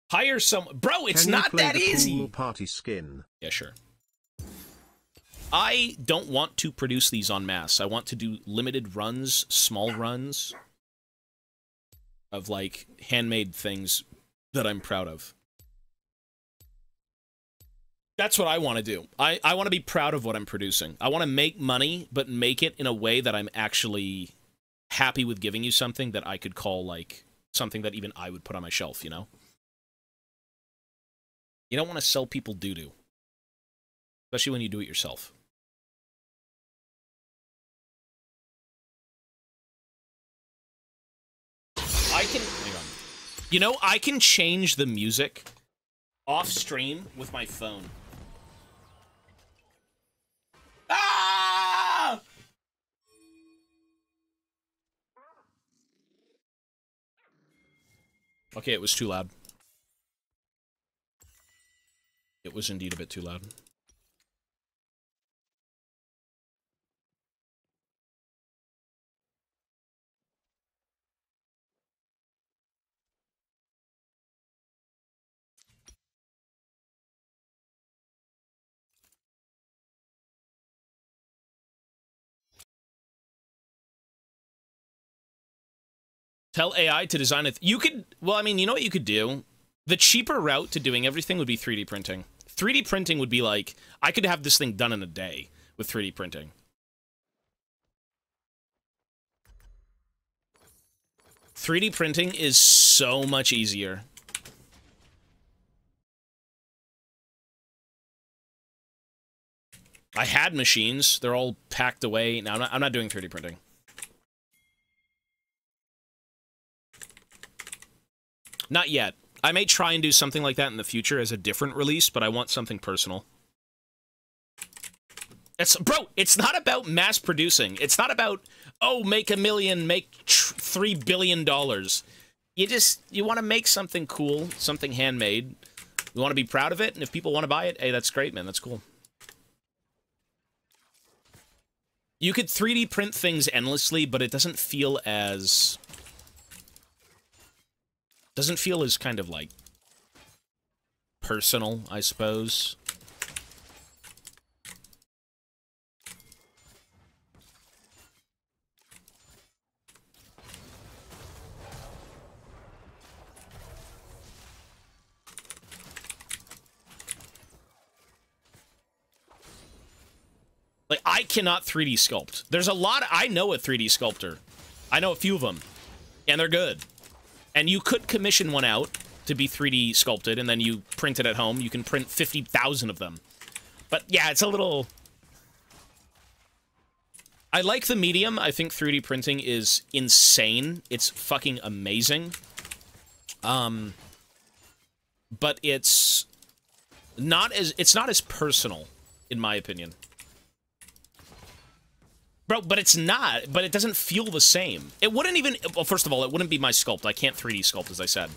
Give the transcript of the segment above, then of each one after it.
Hire some... Bro, it's Can not you play that the easy! Cool party skin? Yeah, sure. I don't want to produce these en masse. I want to do limited runs, small runs of, like, handmade things that I'm proud of. That's what I want to do. I want to be proud of what I'm producing. I want to make money, but make it in a way that I'm actually happy with giving you something that I could call, like, something that even I would put on my shelf, you know? You don't want to sell people doo-doo. Especially when you do it yourself. I can... Hang on. You know, I can change the music off-stream with my phone. Ah! Okay, it was too loud. It was indeed a bit too loud. Tell AI to design it. You could, well, I mean, you know what you could do? The cheaper route to doing everything would be 3D printing. 3D printing would be like, I could have this thing done in a day with 3D printing. .3D printing is so much easier. I had machines. They're all packed away. Now, I'm not doing 3D printing. Not yet. I may try and do something like that in the future as a different release, but I want something personal. Bro, it's not about mass producing. It's not about, oh, make $1 million, make $3 billion. You want to make something cool, something handmade. You want to be proud of it, and if people want to buy it, hey, that's great, man. That's cool. You could 3D print things endlessly, but it doesn't feel as... Doesn't feel as kind of, like, personal, I suppose. Like, I cannot 3D sculpt. There's a lot... I know a 3D sculptor. I know a few of them. And they're good. And you could commission one out to be 3D sculpted, and then you print it at home. You can print 50,000 of them. But, yeah, it's a little... I like the medium. I think 3D printing is insane. It's fucking amazing. But it's not as personal, in my opinion. Bro, but it's not. But it doesn't feel the same. It wouldn't even... Well, first of all, it wouldn't be my sculpt. I can't 3D sculpt, as I said.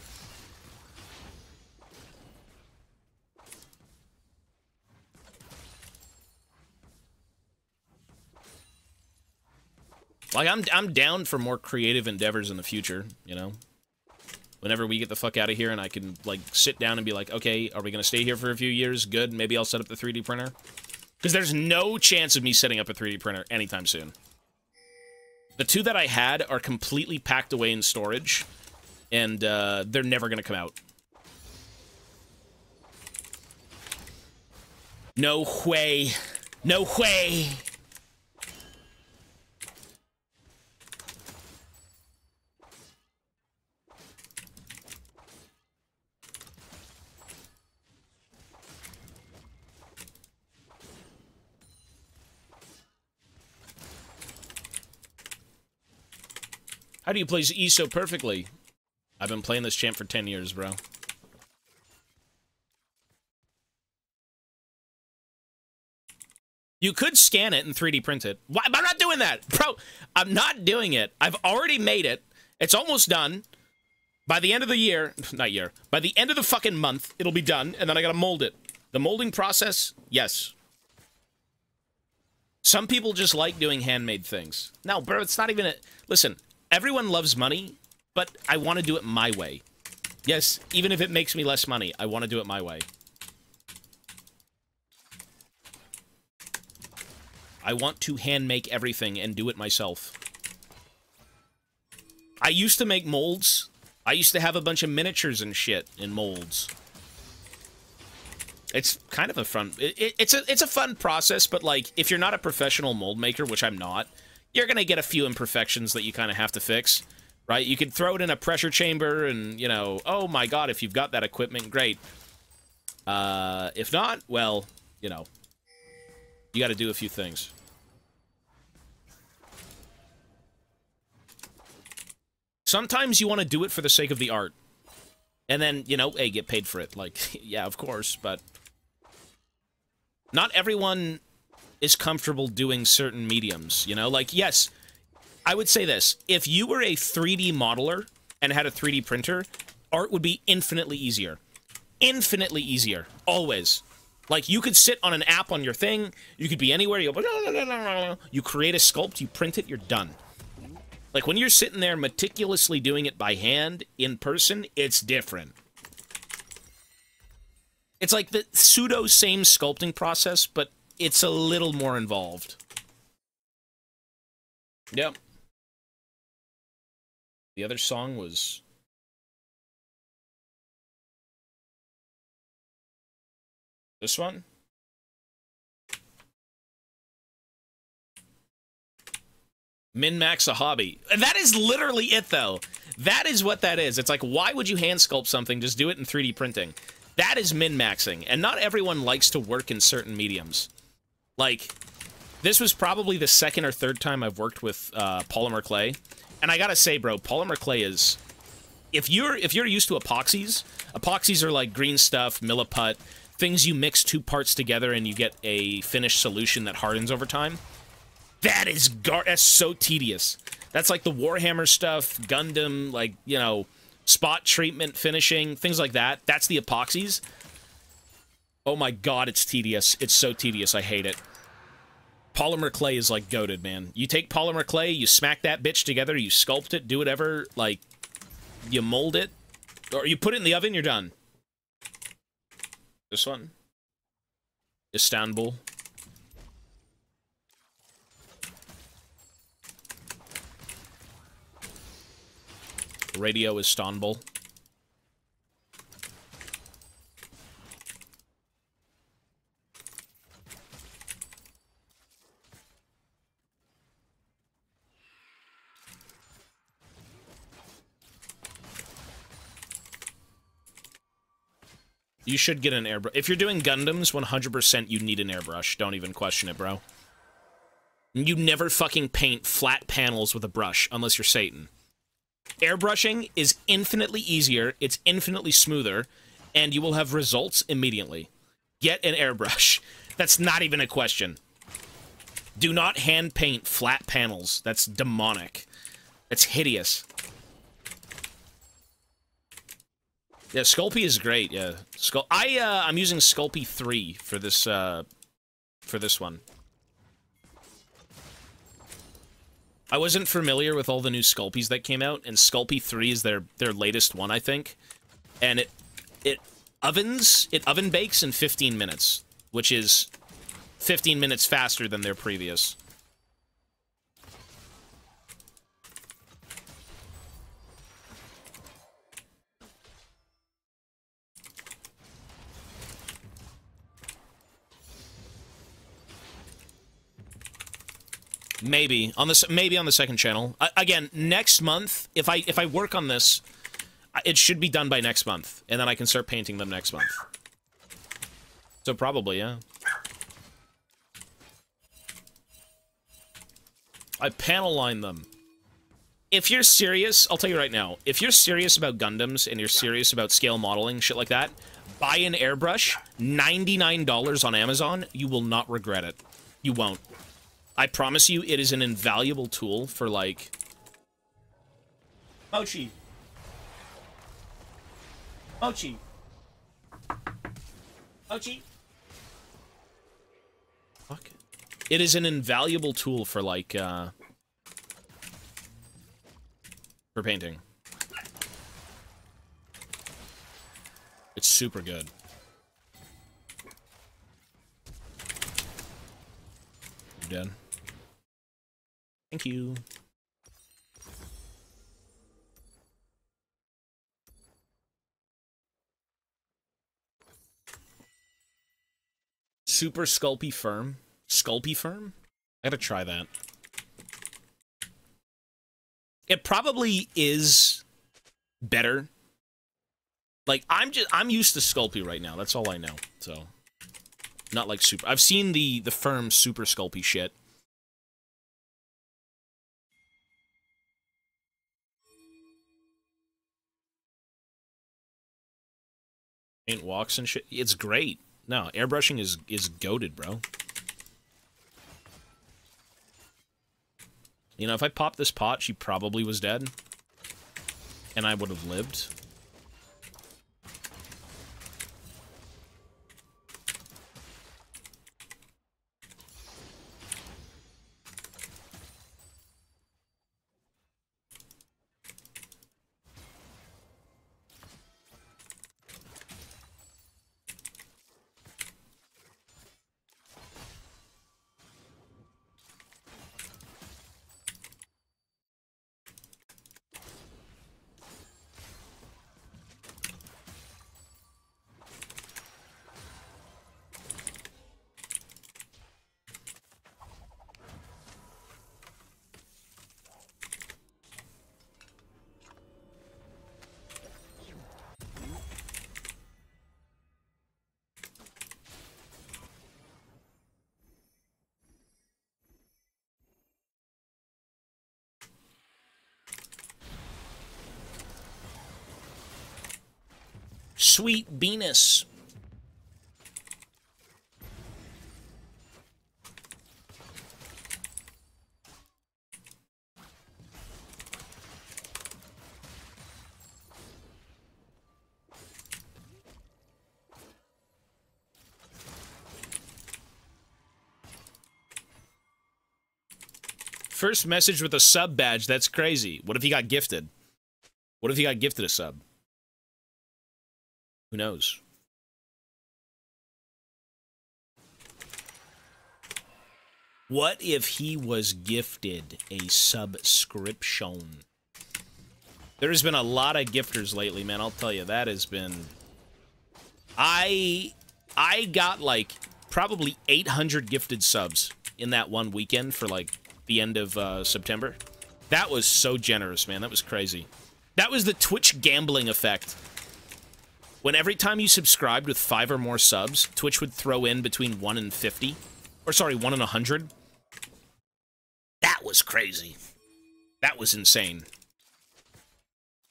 Like, I'm down for more creative endeavors in the future, you know? Whenever we get the fuck out of here and I can, like, sit down and be like, okay, are we gonna stay here for a few years? Good, maybe I'll set up the 3D printer. Because there's no chance of me setting up a 3D printer anytime soon. The two that I had are completely packed away in storage, and they're never going to come out. No way. No way. How do you play E so perfectly? I've been playing this champ for 10 years, bro. You could scan it and 3D print it. Why? I'm not doing that, bro. I'm not doing it. I've already made it. It's almost done. By the end of the year, not year, by the end of the fucking month, it'll be done, and then I gotta mold it. The molding process, yes. Some people just like doing handmade things. No, bro, it's not even a... Listen, everyone loves money, but I want to do it my way. Yes, even if it makes me less money, I want to do it my way. I want to hand make everything and do it myself. I used to make molds. I used to have a bunch of miniatures and shit in molds. It's kind of a fun... It's a fun process, but, like, if you're not a professional mold maker, which I'm not, you're gonna get a few imperfections that you kind of have to fix, right? You could throw it in a pressure chamber and, you know, oh my god, if you've got that equipment, great. If not, well, you know, you gotta do a few things. Sometimes you want to do it for the sake of the art. And then, you know, hey, get paid for it. Like, yeah, of course, but... Not everyone is comfortable doing certain mediums, you know? Like, yes, I would say this. If you were a 3D modeler and had a 3D printer, art would be infinitely easier. Infinitely easier. Always. Like, you could sit on an app on your thing, you could be anywhere, you create a sculpt, you print it, you're done. Like, when you're sitting there meticulously doing it by hand, in person, it's different. It's like the pseudo-same sculpting process, but it's a little more involved. Yep. The other song was... this one? MinMax a hobby. That is literally it, though. That is what that is. It's like, why would you hand sculpt something? Just do it in 3D printing. That is min-maxing, and not everyone likes to work in certain mediums. Like, this was probably the second or third time I've worked with polymer clay, and I gotta say, bro, polymer clay is... If you're used to epoxies, epoxies are like green stuff, milliput, things you mix two parts together and you get a finished solution that hardens over time. That is that's so tedious. That's like the Warhammer stuff, Gundam, like, you know, spot treatment, finishing, things like that. That's the epoxies. Oh my god, it's tedious. It's so tedious, I hate it. Polymer clay is like goated, man. You take polymer clay, you smack that bitch together, you sculpt it, do whatever, like, you mold it, or you put it in the oven, you're done. This one? Istanbul. Radio Istanbul. You should get an airbrush. If you're doing Gundams, 100% you need an airbrush. Don't even question it, bro. You never fucking paint flat panels with a brush, unless you're Satan. Airbrushing is infinitely easier, it's infinitely smoother, and you will have results immediately. Get an airbrush. That's not even a question. Do not hand paint flat panels. That's demonic. That's hideous. Yeah, Sculpy is great, yeah. I'm using Sculpy 3 for this one. I wasn't familiar with all the new Sculpies that came out, and Sculpy 3 is their latest one, I think. And it oven bakes in 15 minutes, which is 15 minutes faster than their previous. Maybe on the second channel. Again, next month, if I work on this, it should be done by next month, and then I can start painting them next month. So probably, yeah. I panel line them. If you're serious, I'll tell you right now, if you're serious about Gundams and you're serious about scale modeling, shit like that, buy an airbrush, $99 on Amazon, you will not regret it. You won't. I promise you, it is an invaluable tool for, like... Mochi! Mochi! Mochi! Fuck. It is an invaluable tool for, like, for painting. super good. You're dead. Thank you. Super Sculpy Firm. Sculpy Firm? I gotta try that. It probably is better. Like, I'm used to Sculpy right now. That's all I know. So, not like super. I've seen the Firm Super Sculpy shit. Paint walks and shit. It's great. No, airbrushing is goated, bro. You know, if I popped this pot, she probably was dead. And I would have lived. Sweet Venus. First message with a sub badge. That's crazy. What if he got gifted? What if he got gifted a sub? Who knows? What if he was gifted a subscription? There's been a lot of gifters lately, man. I'll tell you, that has been... I got, like, probably 800 gifted subs in that one weekend for, like, the end of September. That was so generous, man. That was crazy. That was the Twitch gambling effect. When every time you subscribed with 5 or more subs, Twitch would throw in between 1 and 50. Or, sorry, 1 and 100. That was crazy. That was insane.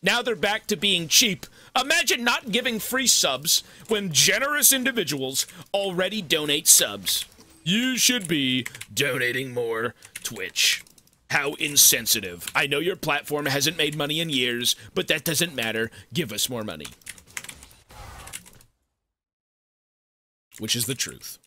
Now they're back to being cheap. Imagine not giving free subs when generous individuals already donate subs. You should be donating more, Twitch. How insensitive. I know your platform hasn't made money in years, but that doesn't matter. Give us more money. Which is the truth.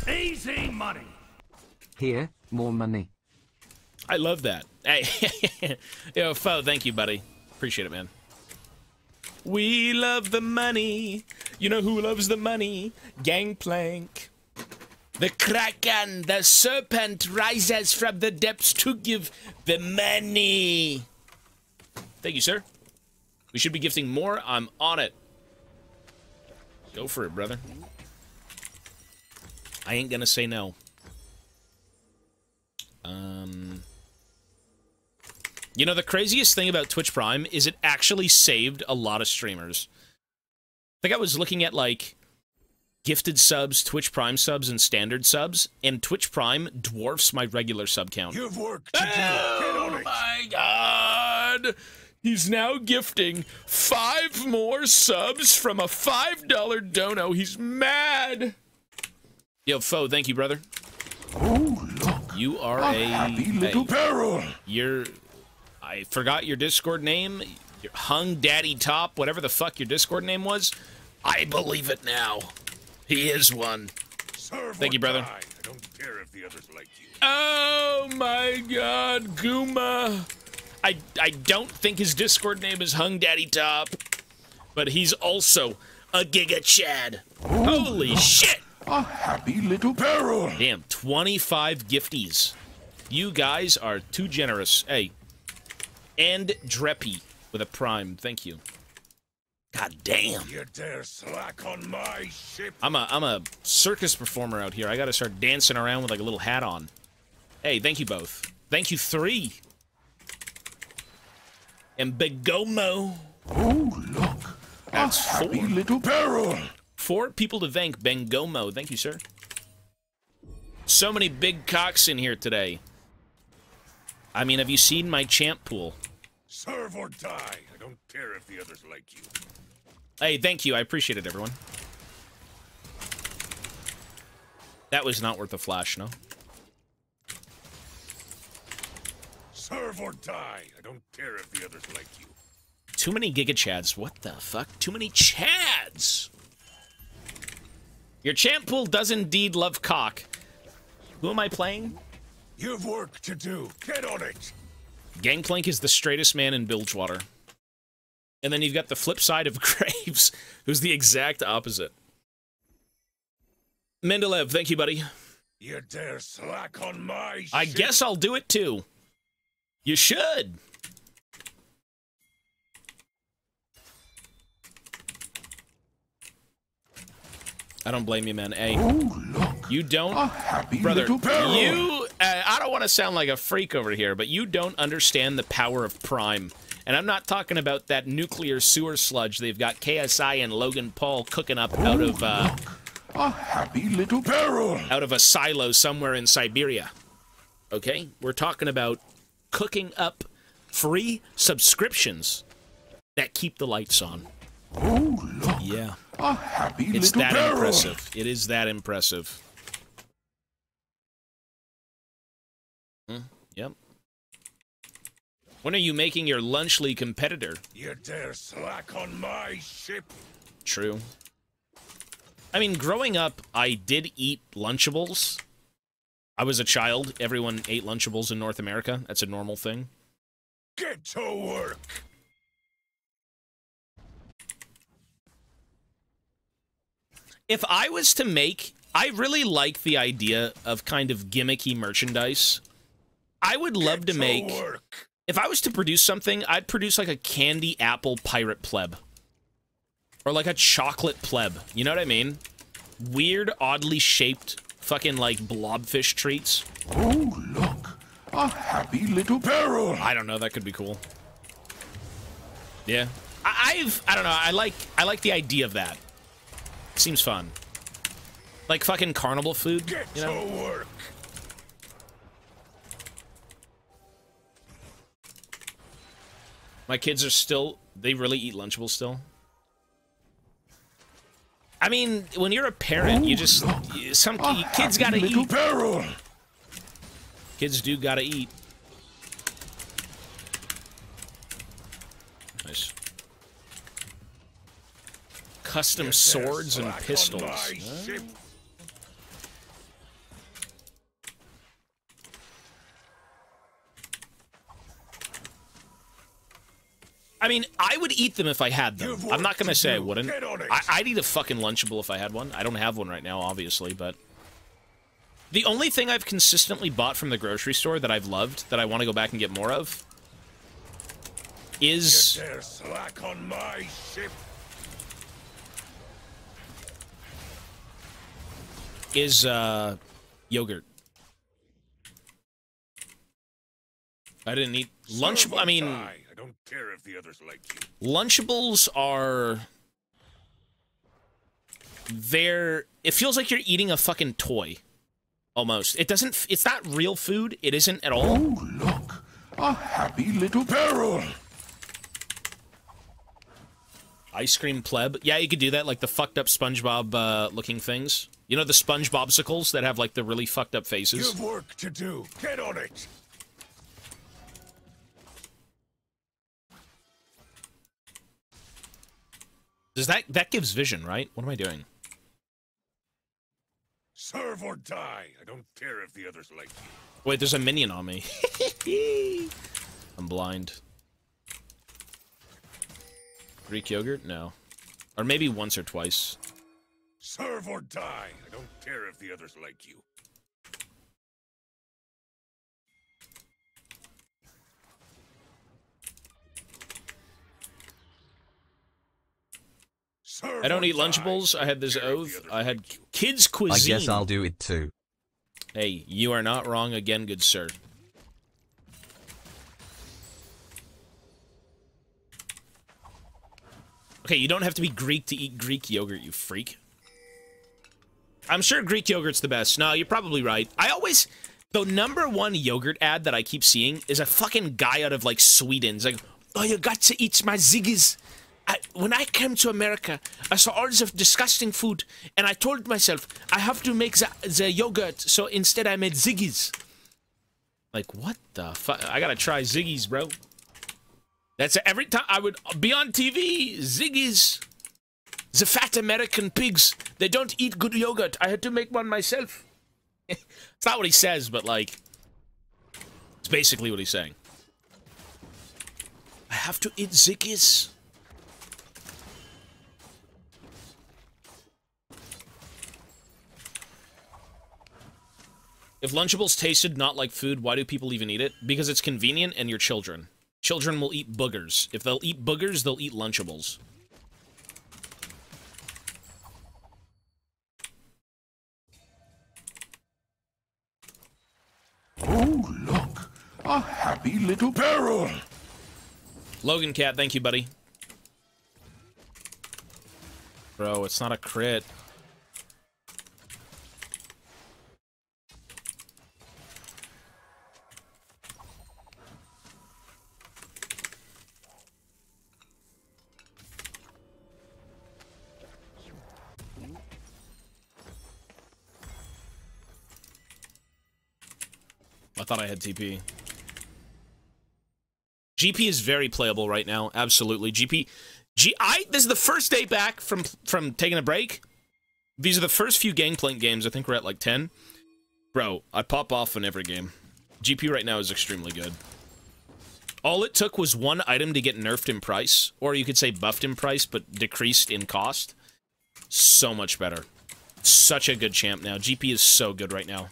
Easy money. Here, more money. I love that. Hey, yo, Fo, thank you, buddy. Appreciate it, man. We love the money. You know who loves the money? GANGPLANK. The Kraken, the serpent, rises from the depths to give the money. Thank you, sir. We should be gifting more. I'm on it. Go for it, brother. I ain't gonna say no. You know, the craziest thing about Twitch Prime is it actually saved a lot of streamers. I think I was looking at, like, gifted subs, Twitch Prime subs, and standard subs, and Twitch Prime dwarfs my regular sub count. You've work to do. Get on it. Oh my god! He's now gifting 5 more subs from a $5 dono. He's mad. Yo, Foe, thank you, brother. Oh, look. You are a happy little barrel. I forgot your Discord name. Your Hung Daddy Top, whatever the fuck your Discord name was. I believe it now. He is one. Thank you, brother. I don't care if the others like you. Oh my god, Gooma. I don't think his Discord name is Hung Daddy Top, but he's also a Giga Chad. Oh, holy shit! A happy little barrel. Damn, 25 gifties. You guys are too generous. Hey. And Dreppy with a prime. Thank you. God damn. You dare slack on my ship. I'm a circus performer out here. I gotta start dancing around with like a little hat on. Hey, thank you both. Thank you 3. And Begomo. Oh, look. That's a happy 4. little barrel. 4 people to thank. Bengomo. Thank you, sir. So many big cocks in here today. I mean, have you seen my champ pool? Serve or die. I don't care if the others like you. Hey, thank you. I appreciate it, everyone. That was not worth a flash, no? Serve or die. I don't care if the others like you. Too many Giga Chads. What the fuck? Too many Chads! Your champ pool does indeed love cock. Who am I playing? You've work to do. Get on it. GANGPLANK is the straightest man in Bilgewater. And then you've got the flip side of Graves, who's the exact opposite. Mendeleev, thank you, buddy. You dare slack on my I ship. guess I'll do it too. You should. I don't blame you, man. Hey, oh, look. You don't, A happy brother. little barrel. You, I don't want to sound like a freak over here, but you don't understand the power of Prime. And I'm not talking about that nuclear sewer sludge they've got KSI and Logan Paul cooking up out of a happy little barrel. Out of a silo somewhere in Siberia. Okay, we're talking about cooking up free subscriptions that keep the lights on. Oh, look. Yeah. A happy It's little that barrel. impressive. It is that impressive. Yep. When are you making your Lunchly competitor? You dare slack on my ship. True. I mean, growing up, I did eat Lunchables. I was a child. Everyone ate Lunchables in North America. That's a normal thing. Get to work. If I was to make... I really like the idea of kind of gimmicky merchandise. I would love to make... Work. If I was to produce something, I'd produce like a candy apple pirate pleb. Or like a chocolate pleb. You know what I mean? Weird, oddly shaped, fucking like blobfish treats. Oh, look. A happy little barrel. I don't know, that could be cool. Yeah. I don't know, I like the idea of that. Seems fun. Like fucking carnival food, Get you know? to work. My kids are still... They really eat Lunchables still. I mean, when you're a parent, you just... Some kids gotta eat. Barrel. Kids do gotta eat. Nice. Custom swords and pistols. Huh? I mean, I would eat them if I had them. I'm not gonna say I wouldn't. I'd eat a fucking Lunchable if I had one. I don't have one right now, obviously, but... The only thing I've consistently bought from the grocery store that I've loved, that I want to go back and get more of, is... You dare slack on my ship. Is, yogurt. I didn't eat... Lunchable, I mean... I don't care if the others like you. Lunchables are... They're... It feels like you're eating a fucking toy. Almost. It doesn't... It's not real food. It isn't at all. Oh, look. A happy little barrel. Ice cream pleb. Yeah, you could do that, like the fucked up SpongeBob looking things. You know the SpongeBobsicles that have like the really fucked up faces? You've work to do. Get on it. Does that gives vision, right? What am I doing? Serve or die. I don't care if the others like you. Wait, there's a minion on me. I'm blind. Greek yogurt? No. Or maybe once or twice. Serve or die. I don't care if the others like you. Serve I don't or eat die. Lunchables. I had this Care if the oath. others I had like you. kids cuisine. I guess I'll do it too. Hey, you are not wrong again, good sir. Okay, you don't have to be Greek to eat Greek yogurt, you freak. I'm sure Greek yogurt's the best. No, you're probably right. The #1 yogurt ad that I keep seeing is a fucking guy out of, like, Sweden. It's like, oh, you got to eat my ziggies. When I came to America, I saw all this disgusting food, and I told myself, I have to make the yogurt, so instead I made ziggies. Like, what the fuck? I gotta try ziggies, bro. That's every time I would be on TV, ziggies. The fat American pigs, they don't eat good yogurt. I had to make one myself. It's not what he says, but, like, it's basically what he's saying. I have to eat ziggies. If Lunchables tasted not like food, why do people even eat it? Because it's convenient and you're children. Children will eat boogers. If they'll eat boogers, they'll eat Lunchables. Oh, look! A happy little barrel! Logan Cat, thank you, buddy. Bro, it's not a crit. I thought I had TP. GP is very playable right now. Absolutely. This is the first day back from taking a break. These are the first few Gangplank games. I think we're at like 10. Bro, I pop off in every game. GP right now is extremely good. All it took was one item to get nerfed in price, or you could say buffed in price, but decreased in cost. So much better. Such a good champ now. GP is so good right now.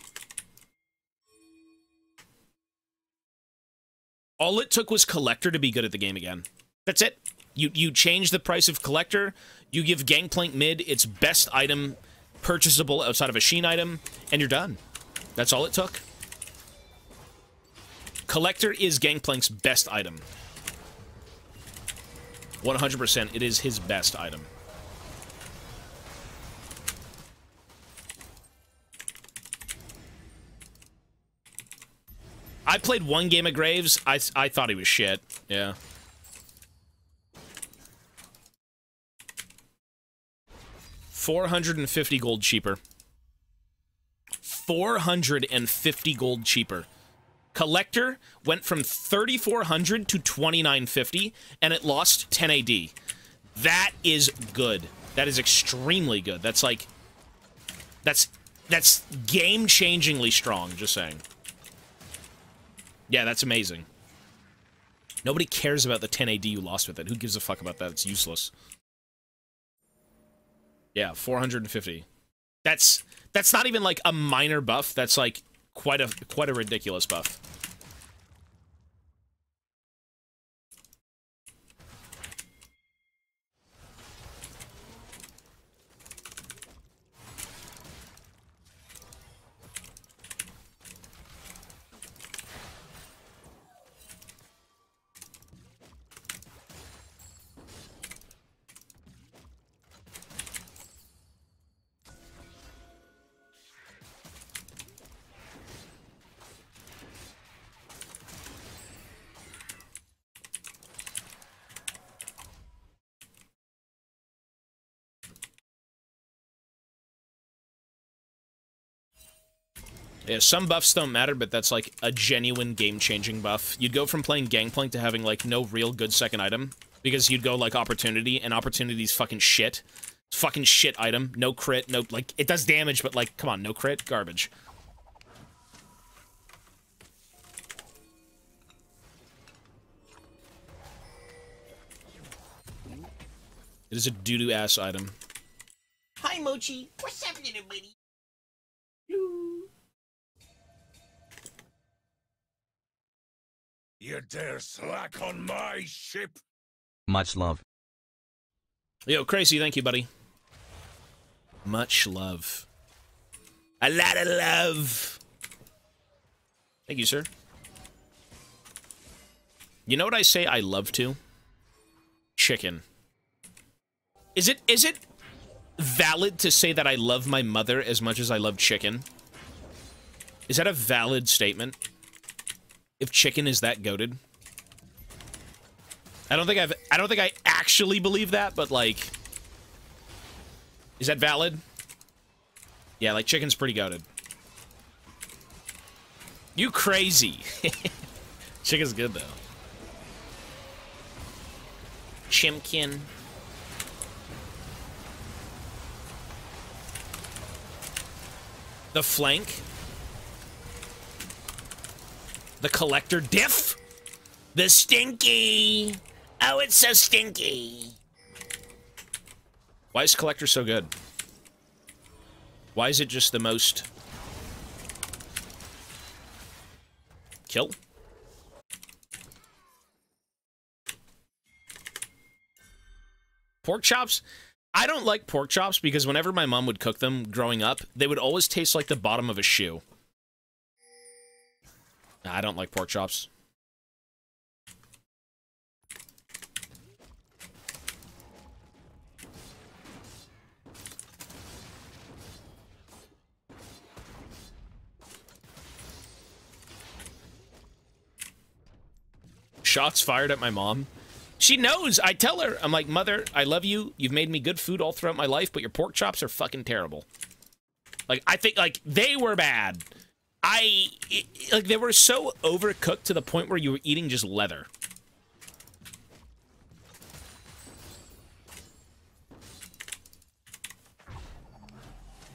All it took was Collector to be good at the game again. That's it. You change the price of Collector, you give Gangplank mid its best item purchasable outside of a Sheen item, and you're done. That's all it took. Collector is Gangplank's best item. 100%, it is his best item. I played one game of Graves. I thought he was shit. Yeah. $450 gold cheaper. 450 gold cheaper. Collector went from 3,400 to 2,950, and it lost 10 AD. That is good. That is extremely good. That's like... That's game-changingly strong, just saying. Yeah, that's amazing. Nobody cares about the 10 AD you lost with it. Who gives a fuck about that? It's useless. Yeah, 450. That's not even like a minor buff. That's like quite a ridiculous buff. Yeah, some buffs don't matter, but that's like a genuine game-changing buff. You'd go from playing Gangplank to having like no real good second item, because you'd go like Opportunity, and Opportunity's fucking shit. Fucking shit item. No crit, no, like, it does damage, but like, come on, no crit? Garbage. It is a doo-doo ass item. Hi, Mochi. What's happening, buddy? You dare slack on my ship? Much love. Yo, Crazy, thank you, buddy. Much love. A lot of love. Thank you, sir. You know what I say I love to? Chicken. Is it valid to say that I love my mother as much as I love chicken? Is that a valid statement? If chicken is that goated? I don't think I actually believe that, but like, is that valid? Yeah, like chicken's pretty goated. You crazy. Chicken's good though. Chimkin. The flank. The collector diff. The stinky. Oh, it's so stinky. Why is collector so good? Why is it just the most kill? Pork chops? I don't like pork chops because whenever my mom would cook them growing up, they would always taste like the bottom of a shoe. I don't like pork chops. Shots fired at my mom. She knows. I tell her. I'm like, Mother, I love you. You've made me good food all throughout my life, but your pork chops are fucking terrible. Like, I think, like, they were bad. Like, they were so overcooked to the point where you were eating just leather.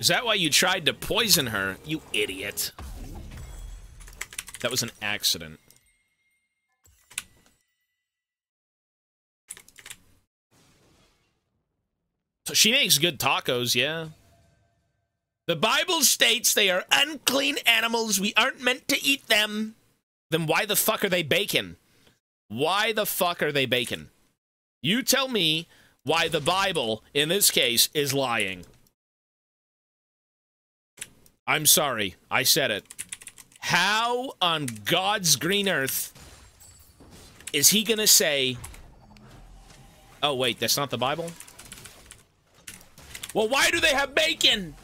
Is that why you tried to poison her, you idiot? That was an accident. So she makes good tacos, yeah. The Bible states they are unclean animals. We aren't meant to eat them. Then why the fuck are they bacon? Why the fuck are they bacon? You tell me why the Bible, in this case, is lying. I'm sorry. I said it. How on God's green earth is he gonna say... Oh, wait, that's not the Bible? Well, why do they have bacon?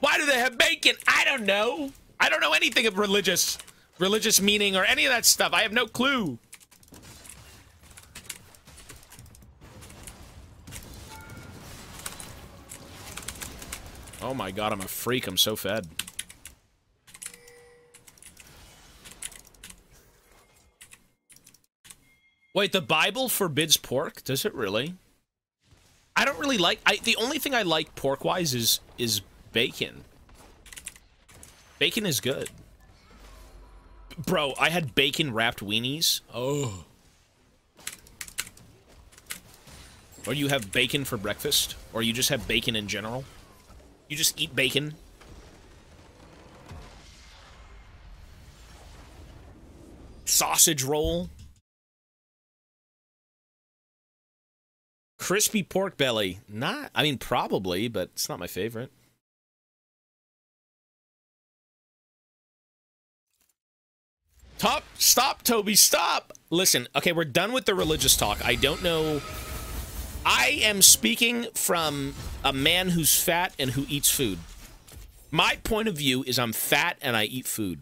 Why do they have bacon? I don't know. I don't know anything of religious meaning or any of that stuff. I have no clue. Oh my God, I'm a freak. I'm so fed. Wait, the Bible forbids pork? Does it really? I don't really like... the only thing I like pork-wise is bacon. Bacon is good. Bro, I had bacon-wrapped weenies. Oh. Or you have bacon for breakfast. Or you just have bacon in general. You just eat bacon. Sausage roll. Crispy pork belly. I mean, probably, but it's not my favorite. Stop, Toby, stop! Listen, okay, we're done with the religious talk. I don't know... I am speaking from a man who's fat and who eats food. My point of view is I'm fat and I eat food.